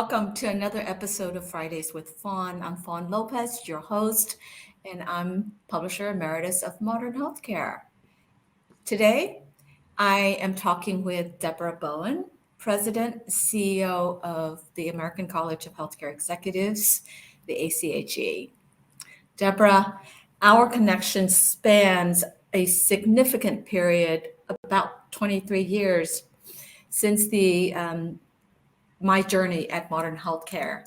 welcome to another episode of Fridays with Fawn. I'm Fawn Lopez, your host, and I'm publisher emeritus of Modern Healthcare. Today, I am talking with Deborah Bowen, President, CEO of the American College of Healthcare Executives, the ACHE. Deborah, our connection spans a significant period, about 23 years, since my journey at Modern Healthcare.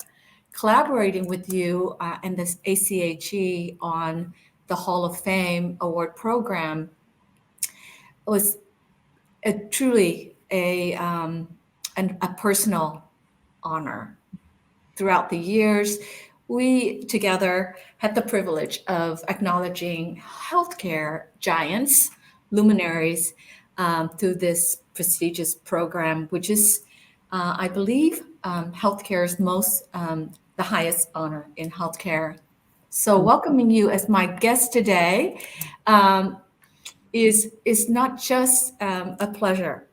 Collaborating with you and this ACHE on the Hall of Fame award program was truly a personal honor. Throughout the years, we together had the privilege of acknowledging healthcare giants, luminaries, through this prestigious program, which is, I believe, healthcare's the highest honor in healthcare. So welcoming you as my guest today is not just a pleasure,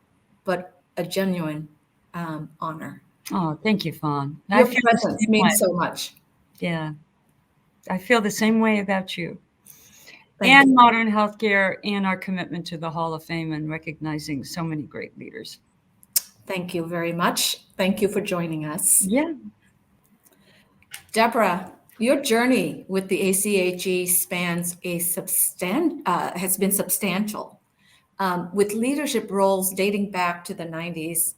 but a genuine honor. Oh, thank you, Fawn. Your presence means so much. Yeah, I feel the same way about you. Thank you. Modern healthcare and our commitment to the Hall of Fame and recognizing so many great leaders. Thank you very much. Thank you for joining us. Yeah. Deborah, your journey with the ACHE spans has been substantial, with leadership roles dating back to the 90s.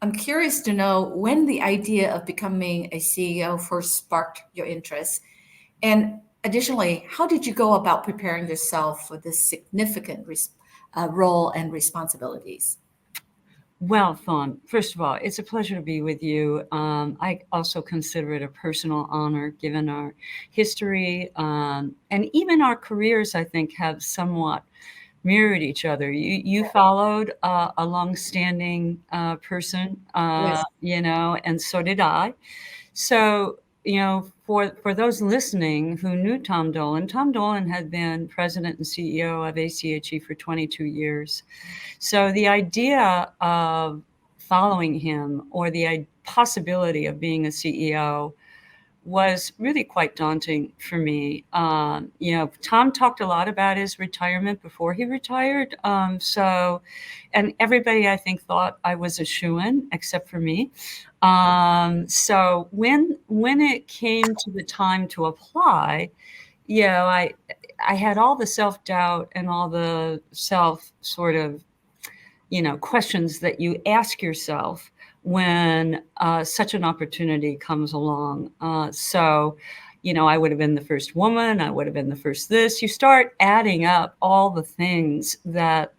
I'm curious to know when the idea of becoming a CEO first sparked your interest. And additionally, how did you go about preparing yourself for this significant role and responsibilities? Well, Fawn, first of all, it's a pleasure to be with you. I also consider it a personal honor given our history and even our careers, I think, have somewhat mirrored each other. You followed a longstanding person, Yes. And so did I. So, for those listening who knew Tom Dolan had been president and CEO of ACHE for 22 years. So the idea of following him or the possibility of being a CEO was really quite daunting for me. Tom talked a lot about his retirement before he retired. And everybody, I think, thought I was a shoo-in, except for me. So when it came to the time to apply, I had all the self-doubt and all the self sort of, questions that you ask yourself when such an opportunity comes along. I would have been the first woman. I would have been the first this. You start adding up all the things that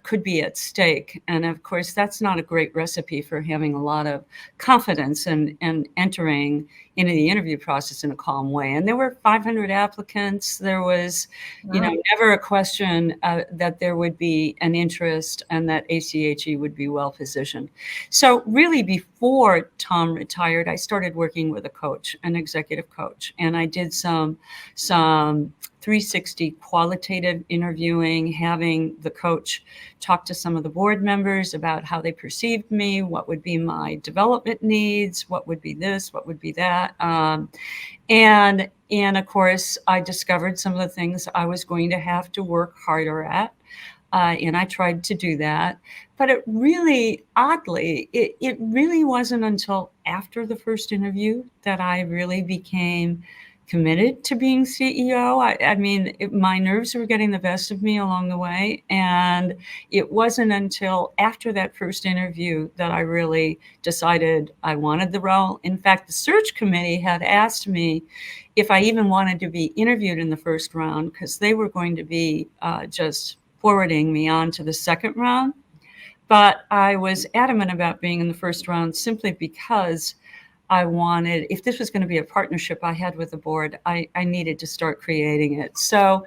could be at stake. And of course, that's not a great recipe for having a lot of confidence and entering into the interview process in a calm way. And there were 500 applicants. There was, never a question that there would be an interest and that ACHE would be well positioned. So really before Tom retired, I started working with a coach, an executive coach, and I did some 360 qualitative interviewing, having the coach talk to some of the board members about how they perceived me, what would be my development needs, what would be this, what would be that. And of course, I discovered some of the things I was going to have to work harder at. And I tried to do that. But it really, oddly, it really wasn't until after the first interview that I really became committed to being CEO. My nerves were getting the best of me along the way. And it wasn't until after that first interview that I really decided I wanted the role. In fact, the search committee had asked me if I even wanted to be interviewed in the first round, because they were going to be just forwarding me on to the second round. But I was adamant about being in the first round simply because I wanted, if this was going to be a partnership I had with the board, I needed to start creating it. So,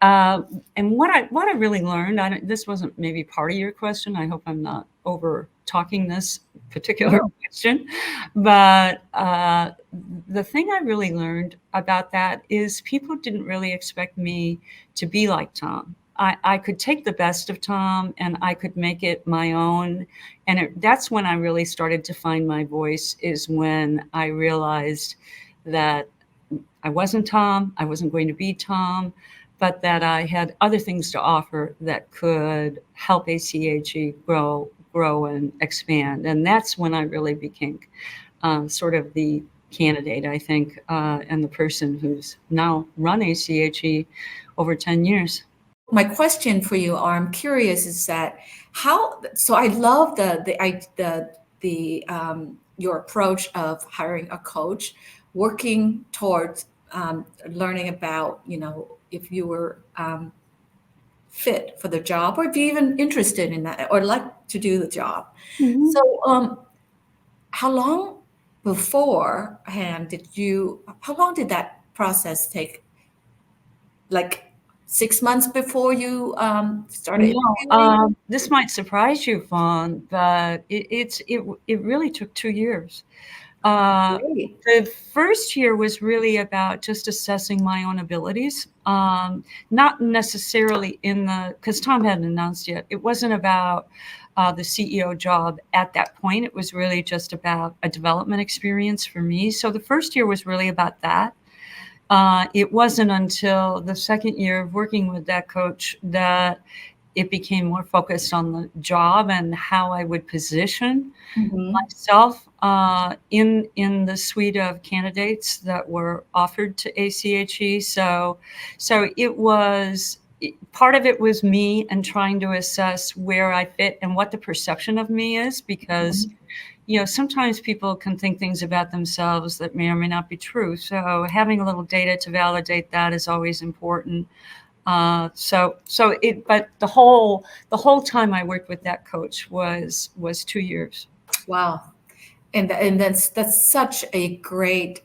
and what I really learned, this wasn't maybe part of your question. I hope I'm not over talking this particular question, but the thing I really learned about that is people didn't really expect me to be like Tom. I could take the best of Tom and I could make it my own. And that's when I really started to find my voice, is when I realized that I wasn't Tom, I wasn't going to be Tom, but that I had other things to offer that could help ACHE grow and expand. And that's when I really became sort of the candidate, I think, and the person who's now run ACHE over 10 years. My question for you, or I'm curious, is that how? So I love the your approach of hiring a coach, working towards learning about, if you were fit for the job, or if you're even interested in that, or like to do the job. Mm-hmm. So, how long beforehand how long did that process take? Like 6 months before you started No, interviewing? this might surprise you, Fawn, but it really took 2 years. Really? The first year was really about just assessing my own abilities, not necessarily because Tom hadn't announced yet. It wasn't about the CEO job at that point. It was really just about a development experience for me. So the first year was really about that. It wasn't until the second year of working with that coach that it became more focused on the job and how I would position Mm-hmm. myself in the suite of candidates that were offered to ACHE. So it was part of it was me and trying to assess where I fit and what the perception of me is, because sometimes people can think things about themselves that may or may not be true. So having a little data to validate that is always important. But the whole time I worked with that coach was 2 years. Wow. And that's such a great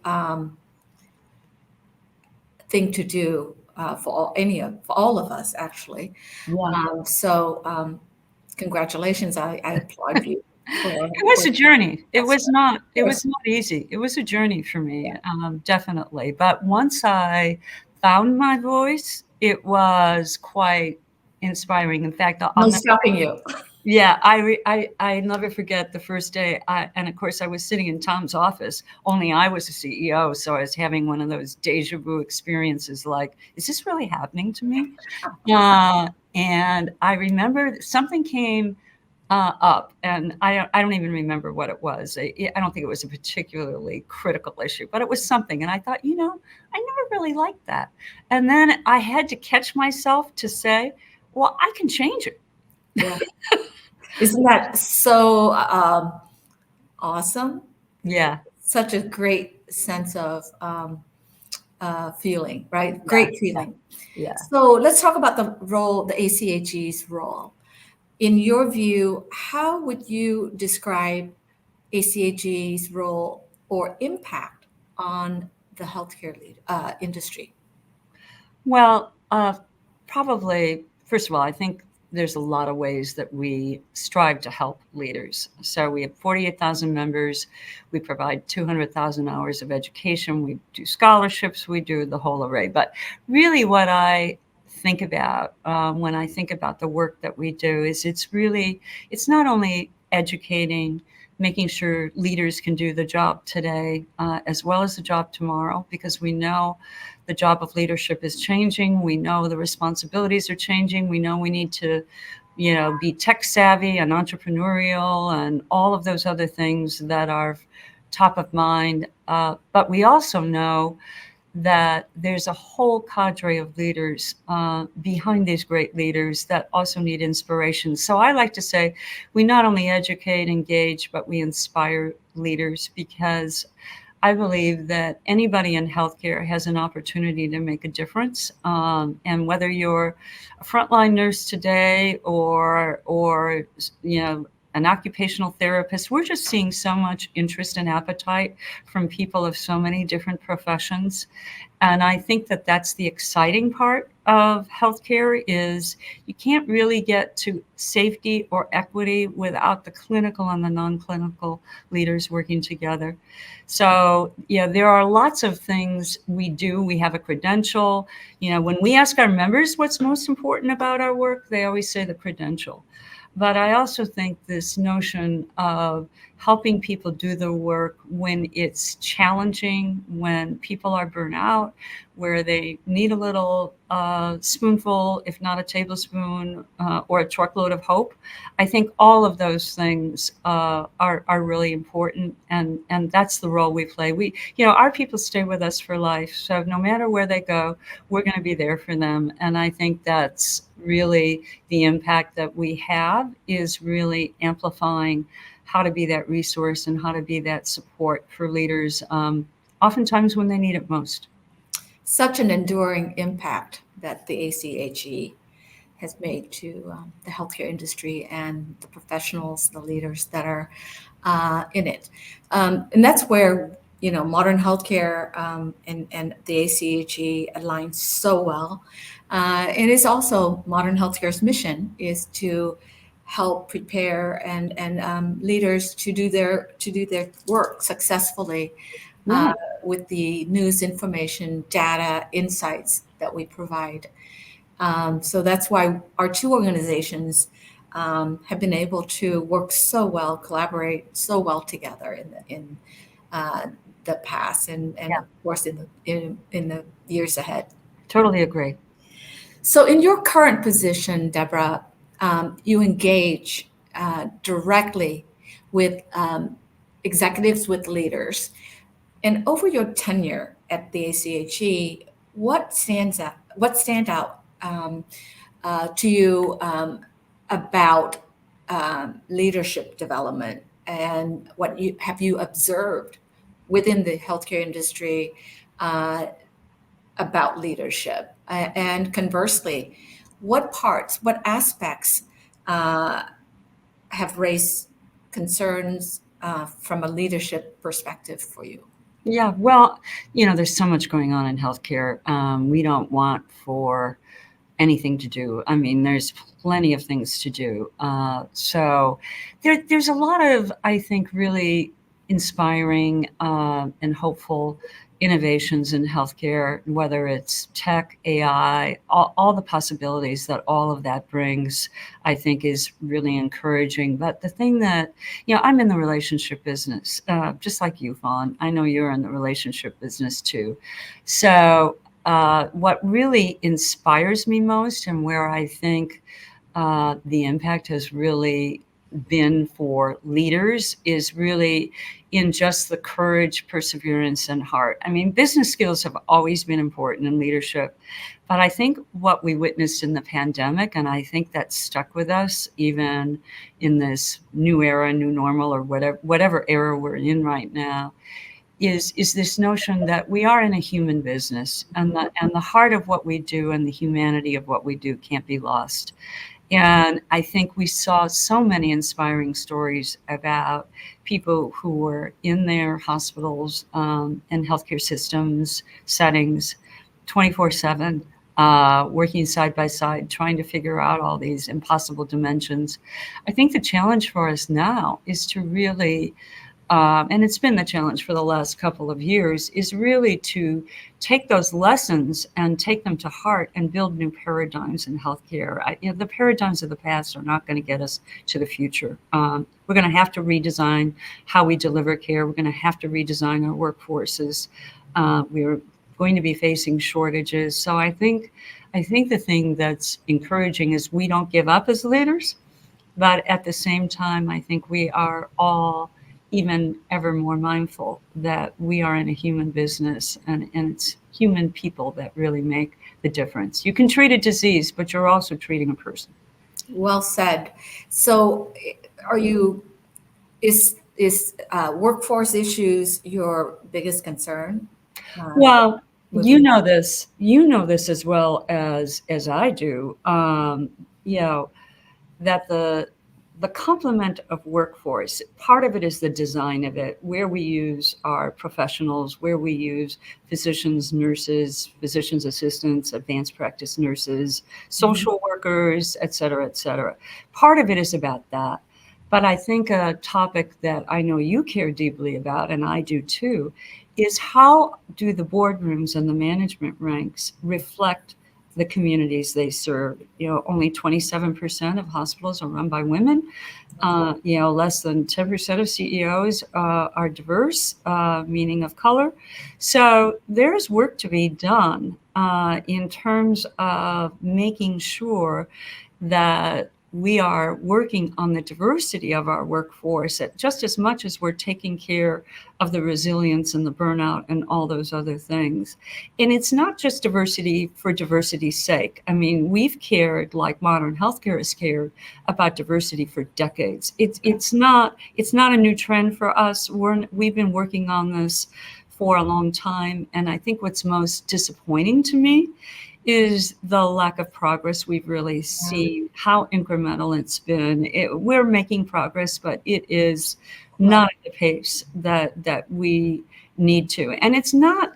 thing to do for all of us, actually. Yeah. Congratulations. I applaud you It was for a journey. It that's was not of it course. was not easy. It was a journey for me, Yeah. definitely. But once I found my voice, it was quite inspiring. In fact, I'll No never stopping you. yeah, I never forget the first day. And of course, I was sitting in Tom's office. Only I was the CEO, so I was having one of those deja vu experiences. Like, is this really happening to me? And I remember something came up, and I don't even remember what it was. I don't think it was a particularly critical issue, but it was something. And I thought, I never really liked that. And then I had to catch myself to say, well, I can change it. Yeah. Isn't that so awesome? Yeah. Such a great sense of feeling, right? Yeah. Great Yeah. feeling. Yeah. So let's talk about the ACHE's role. In your view, how would you describe ACHE's role or impact on the healthcare industry? Well, probably, first of all, I think there's a lot of ways that we strive to help leaders. So we have 48,000 members. We provide 200,000 hours of education. We do scholarships. We do the whole array. But really what I think about when I think about the work that we do is it's not only educating, making sure leaders can do the job today as well as the job tomorrow, because we know the job of leadership is changing. We know the responsibilities are changing. We know we need to, be tech savvy and entrepreneurial and all of those other things that are top of mind. But we also know that there's a whole cadre of leaders behind these great leaders that also need inspiration. So I like to say we not only educate, engage, but we inspire leaders, because I believe that anybody in healthcare has an opportunity to make a difference. And whether you're a frontline nurse today or an occupational therapist. We're just seeing so much interest and appetite from people of so many different professions. And I think that that's the exciting part of healthcare is you can't really get to safety or equity without the clinical and the non-clinical leaders working together. So, yeah, there are lots of things we do. We have a credential. When we ask our members what's most important about our work, they always say the credential. But I also think this notion of helping people do the work when it's challenging, when people are burnt out, where they need a little spoonful, if not a tablespoon, or a truckload of hope. I think all of those things are really important, and that's the role we play. Our people stay with us for life, so no matter where they go, we're going to be there for them. And I think that's really the impact that we have, is really amplifying how to be that resource and how to be that support for leaders, oftentimes when they need it most. Such an enduring impact that the ACHE has made to the healthcare industry and the professionals, the leaders that are in it. And that's where, modern healthcare and the ACHE aligns so well. It is also modern healthcare's mission is to help prepare and leaders to do their work successfully Right. with the news, information, data, insights that we provide. So that's why our two organizations have been able to work so well, collaborate so well together in the past, and Yeah, of course in the years ahead. totally agree. So in your current position, Deborah, you engage directly with executives, with leaders. And over your tenure at the ACHE, what stand out to you about leadership development, and what you observed within the healthcare industry about leadership? And conversely, what aspects have raised concerns from a leadership perspective for you? Yeah, well, there's so much going on in healthcare. We don't want for anything to do. I mean, there's plenty of things to do. So there's a lot of, I think, really inspiring and hopeful innovations in healthcare, whether it's tech, AI, all the possibilities that all of that brings, I think is really encouraging. But the thing that, I'm in the relationship business, just like you, Fawn. I know you're in the relationship business too. So what really inspires me most, and where I think the impact has really been for leaders, is really in just the courage, perseverance, and heart. I mean, business skills have always been important in leadership, but I think what we witnessed in the pandemic, and I think that stuck with us even in this new era, new normal, or whatever era we're in right now, is this notion that we are in a human business, and the heart of what we do and the humanity of what we do can't be lost. And I think we saw so many inspiring stories about people who were in their hospitals and healthcare systems settings 24/7, working side by side, trying to figure out all these impossible dimensions. I think the challenge for us now is to really, and it's been the challenge for the last couple of years, is really to take those lessons and take them to heart and build new paradigms in healthcare. The paradigms of the past are not going to get us to the future. We're going to have to redesign how we deliver care. We're going to have to redesign our workforces. We're going to be facing shortages. So I think the thing that's encouraging is we don't give up as leaders, but at the same time, I think we are all even ever more mindful that we are in a human business, and it's human people that really make the difference. You can treat a disease, but you're also treating a person. Well said. So, is workforce issues your biggest concern? Well, Moving. you know this as well as I do. You know, that the complement of workforce, part of it is the design of it, where we use our professionals, where we use physicians, nurses, physicians assistants, advanced practice nurses, Mhm. social workers, et cetera, et cetera. Part of it is about that. But I think a topic that I know you care deeply about, and I do too, is how do the boardrooms and the management ranks reflect the communities they serve? Only 27% of hospitals are run by women. Less than 10% of CEOs are diverse, meaning of color. So there's work to be done in terms of making sure that we are working on the diversity of our workforce just as much as we're taking care of the resilience and the burnout and all those other things. And it's not just diversity for diversity's sake. I mean, we've cared, like modern healthcare has cared, about diversity for decades. It's not a new trend for us. We've been working on this for a long time. And I think what's most disappointing to me is the lack of progress we've really Yeah. seen, how incremental it's been. We're making progress, but it is Wow. not at the pace that we need to. And it's not,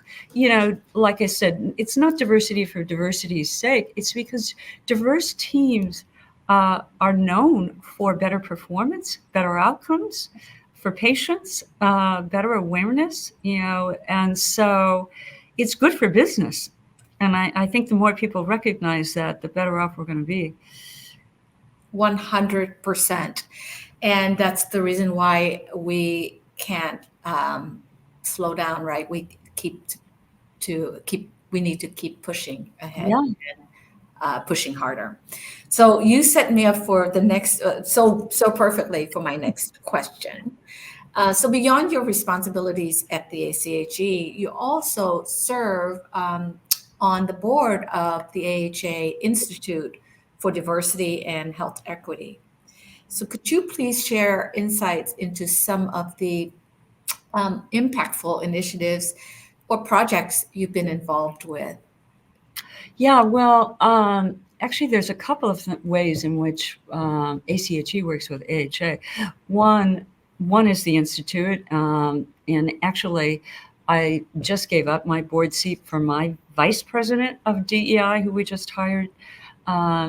like I said, it's not diversity for diversity's sake. It's because diverse teams are known for better performance, better outcomes for patients, better awareness, and so it's good for business. And I think the more people recognize that, the better off we're going to be. 100%. And that's the reason why we can't slow down, right? We need to keep pushing ahead, Yeah. pushing harder. So you set me up for the next, so perfectly for my next question. So beyond your responsibilities at the ACHE, you also serve on the board of the AHA Institute for Diversity and Health Equity. So could you please share insights into some of the impactful initiatives or projects you've been involved with? Yeah, well, actually, there's a couple of ways in which ACHE works with AHA. One is the Institute, and actually, I just gave up my board seat for my vice president of DEI, who we just hired.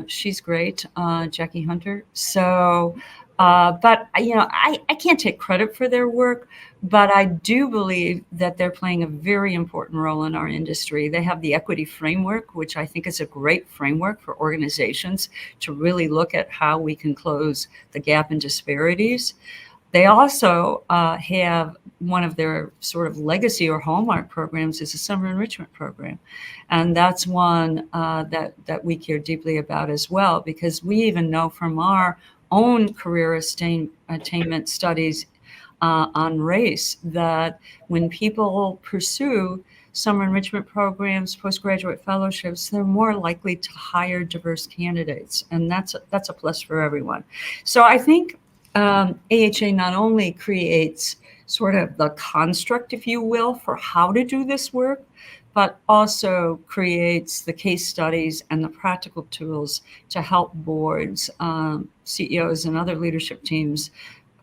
She's great, Jackie Hunter. So, but I can't take credit for their work, but I do believe that they're playing a very important role in our industry. They have the equity framework, which I think is a great framework for organizations to really look at how we can close the gap in disparities. They also have one of their sort of legacy or hallmark programs is a summer enrichment program. And that's one that we care deeply about as well, because we even know from our own career attainment studies on race that when people pursue summer enrichment programs, postgraduate fellowships, they're more likely to hire diverse candidates. And that's a plus for everyone. So I think AHA not only creates sort of the construct, if you will, for how to do this work, but also creates the case studies and the practical tools to help boards, CEOs, and other leadership teams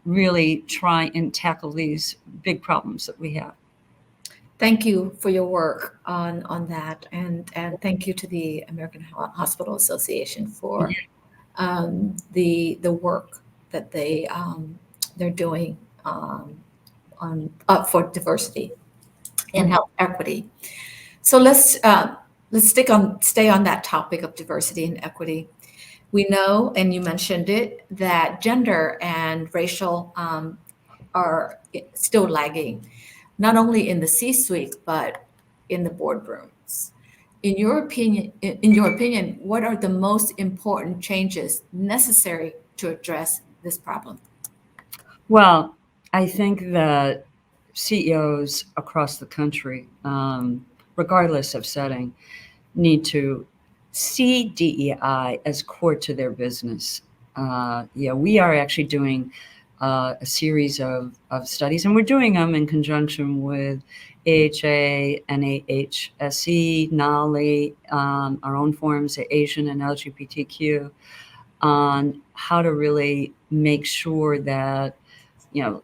really try and tackle these big problems that we have. Thank you for your work on that, and thank you to the American Hospital Association for the work that they're doing on for diversity and health equity. So let's stay on that topic of diversity and equity. We know, and you mentioned it, that gender and racial are still lagging, not only in the C-suite but in the boardrooms. In your opinion, what are the most important changes necessary to address this problem? Well, I think that CEOs across the country, regardless of setting, need to see DEI as core to their business. We are actually doing a series of studies, and we're doing them in conjunction with AHA, NAHSE, NALI, our own forums, Asian and LGBTQ, on how to really make sure that, you know,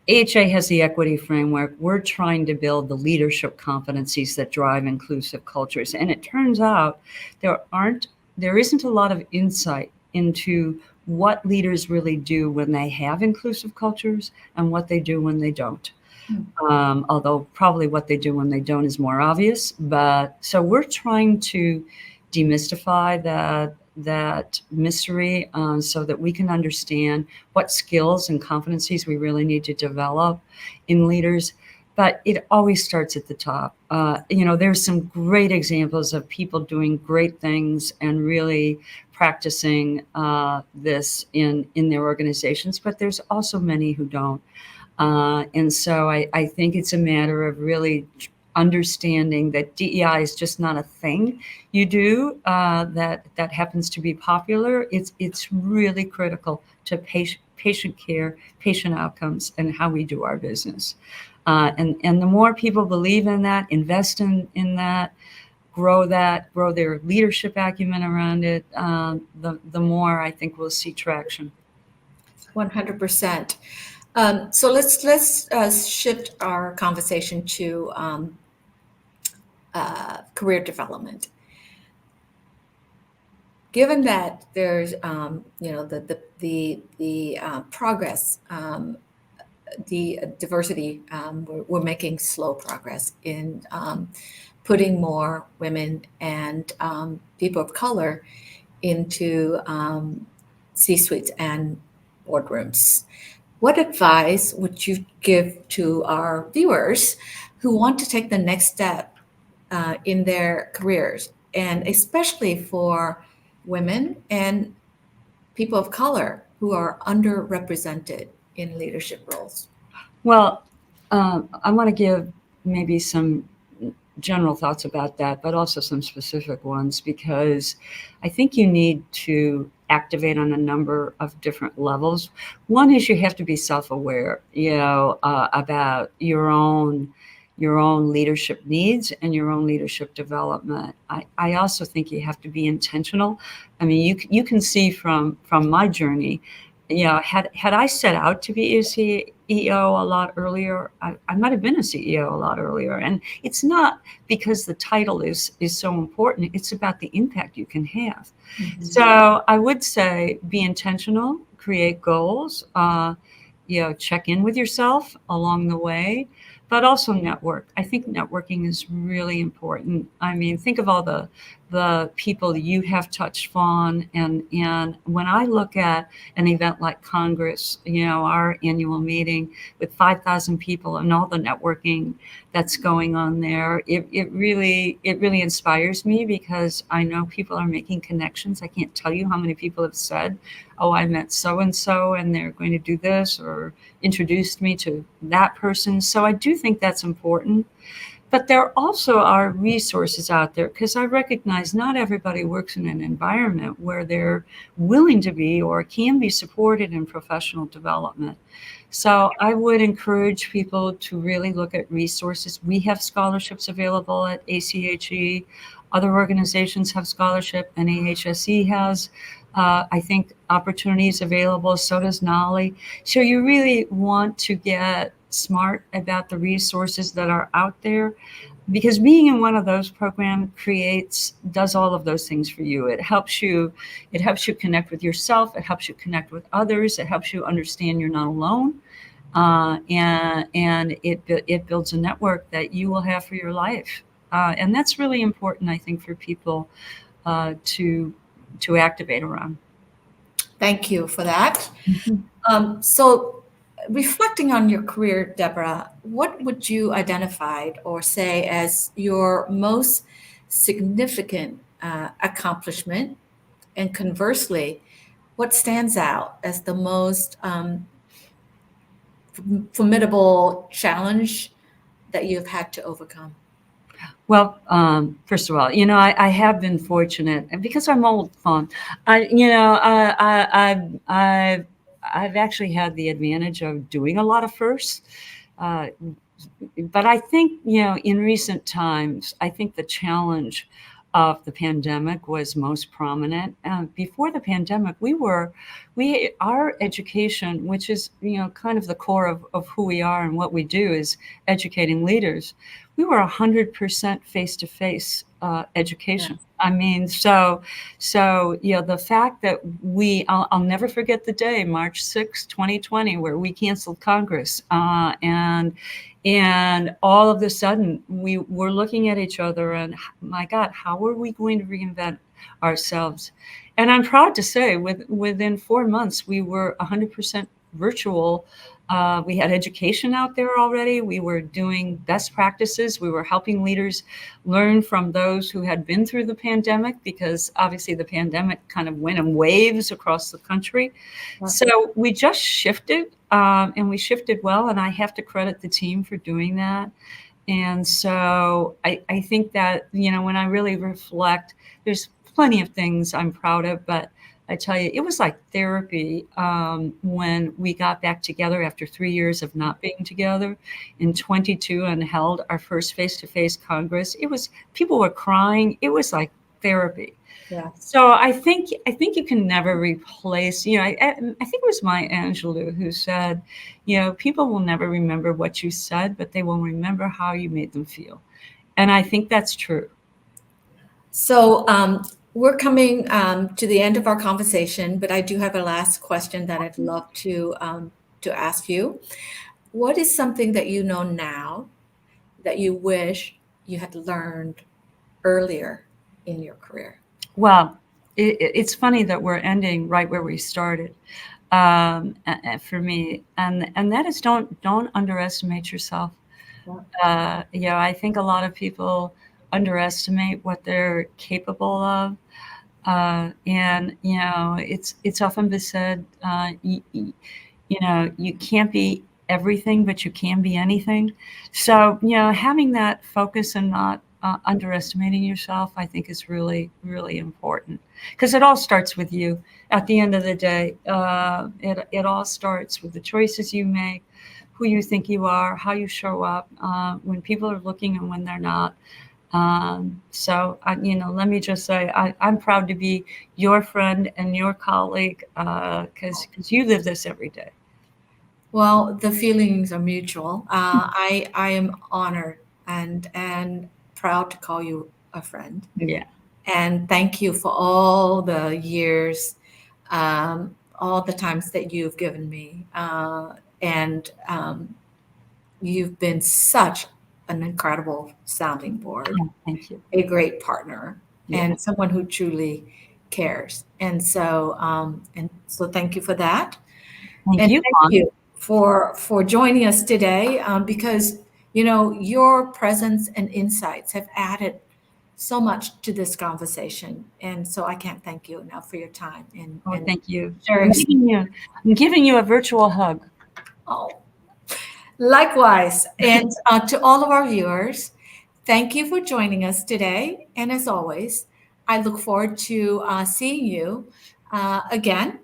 AHA has the equity framework. We're trying to build the leadership competencies that drive inclusive cultures. And it turns out there isn't a lot of insight into what leaders really do when they have inclusive cultures and what they do when they don't. Although probably what they do when they don't is more obvious. But so we're trying to demystify that mystery, so that we can understand what skills and competencies we really need to develop in leaders. But it always starts at the top. There's some great examples of people doing great things and really practicing this in their organizations, but there's also many who don't. And so I think it's a matter of really understanding that DEI is just not a thing you do that happens to be popular. It's really critical to patient care, patient outcomes, and how we do our business. And the more people believe in that, invest in that, grow their leadership acumen around it, the more I think we'll see traction. 100%. So let's shift our conversation to career development. Given that there's the progress, the diversity, we're making slow progress in putting more women and people of color into C-suites and boardrooms. What advice would you give to our viewers who want to take the next step in their careers, and especially for women and people of color who are underrepresented in leadership roles? Well, I want to give maybe some general thoughts about that, but also some specific ones, because I think you need to activate on a number of different levels. One is you have to be self-aware, about your own leadership needs and your own leadership development. I also think you have to be intentional. I mean, you can see from my journey, had I set out to be a CEO a lot earlier, I might have been a CEO a lot earlier. And it's not because the title is so important. It's about the impact you can have. Mm-hmm. So I would say be intentional, create goals, check in with yourself along the way, but also network. I think networking is really important. I mean, think of all the people you have touched, Fawn, and when I look at an event like Congress, our annual meeting with 5,000 people and all the networking that's going on there, it really inspires me, because I know people are making connections. I can't tell you how many people have said, oh, I met so-and-so and they're going to do this, or introduced me to that person. So I do think that's important. But there also are resources out there, because I recognize not everybody works in an environment where they're willing to be or can be supported in professional development. So I would encourage people to really look at resources. We have scholarships available at ACHE. Other organizations have scholarship, and AHSE has, I think, opportunities available. So does NOLI. So you really want to get smart about the resources that are out there, because being in one of those programs does all of those things for you. It helps you connect with yourself. It helps you connect with others. It helps you understand you're not alone. And it builds a network that you will have for your life. And that's really important, I think, for people to activate around. Thank you for that. Mm-hmm. So reflecting on your career, Deborah, what would you identify or say as your most significant accomplishment? And conversely, what stands out as the most formidable challenge that you've had to overcome? Well, first of all, I have been fortunate, and because I'm old, Fawn, I've actually had the advantage of doing a lot of firsts. But I think, in recent times, I think the challenge of the pandemic was most prominent. Before the pandemic, our education, which is, kind of the core of who we are and what we do, is educating leaders. We were 100% face-to-face education. I mean, so the fact that I'll never forget the day, March 6, 2020, where we canceled Congress, and all of a sudden we were looking at each other and, my God, how are we going to reinvent ourselves? And I'm proud to say, within 4 months, we were 100% virtual. We had education out there already. We were doing best practices. We were helping leaders learn from those who had been through the pandemic, because obviously the pandemic kind of went in waves across the country. So we just shifted, and we shifted well, and I have to credit the team for doing that. And so I think that, when I really reflect, there's plenty of things I'm proud of, but I tell you, it was like therapy when we got back together after 3 years of not being together in 22 and held our first face-to-face Congress. People were crying. It was like therapy. Yeah. So I think you can never replace, I think it was Maya Angelou who said, people will never remember what you said, but they will remember how you made them feel. And I think that's true. So we're coming to the end of our conversation, but I do have a last question that I'd love to ask you. What is something that you know now that you wish you had learned earlier in your career? Well, it's funny that we're ending right where we started, for me, and that is, don't underestimate yourself. I think a lot of people underestimate what they're capable of, and it's often been said, you can't be everything, but you can be anything. So, having that focus and not underestimating yourself, I think, is really, really important, because it all starts with you. At the end of the day, it all starts with the choices you make, who you think you are, how you show up when people are looking and when they're not. So, let me just say, I'm proud to be your friend and your colleague, because you live this every day. Well, the feelings are mutual. I am honored and proud to call you a friend. Yeah. And thank you for all the years, all the times that you've given me. And you've been such an incredible sounding board, Thank you. a great partner, Yeah. and someone who truly cares. And so thank you for that. Thank And you, thank Fawn. you for joining us today, because your presence and insights have added so much to this conversation, and so I can't thank you enough for your time and Thank you. sharing. I'm giving you a virtual hug. Oh, likewise, and to all of our viewers, thank you for joining us today. And as always, I look forward to seeing you again.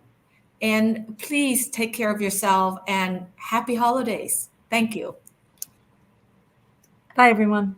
And please take care of yourself and happy holidays. Thank you. Bye, everyone.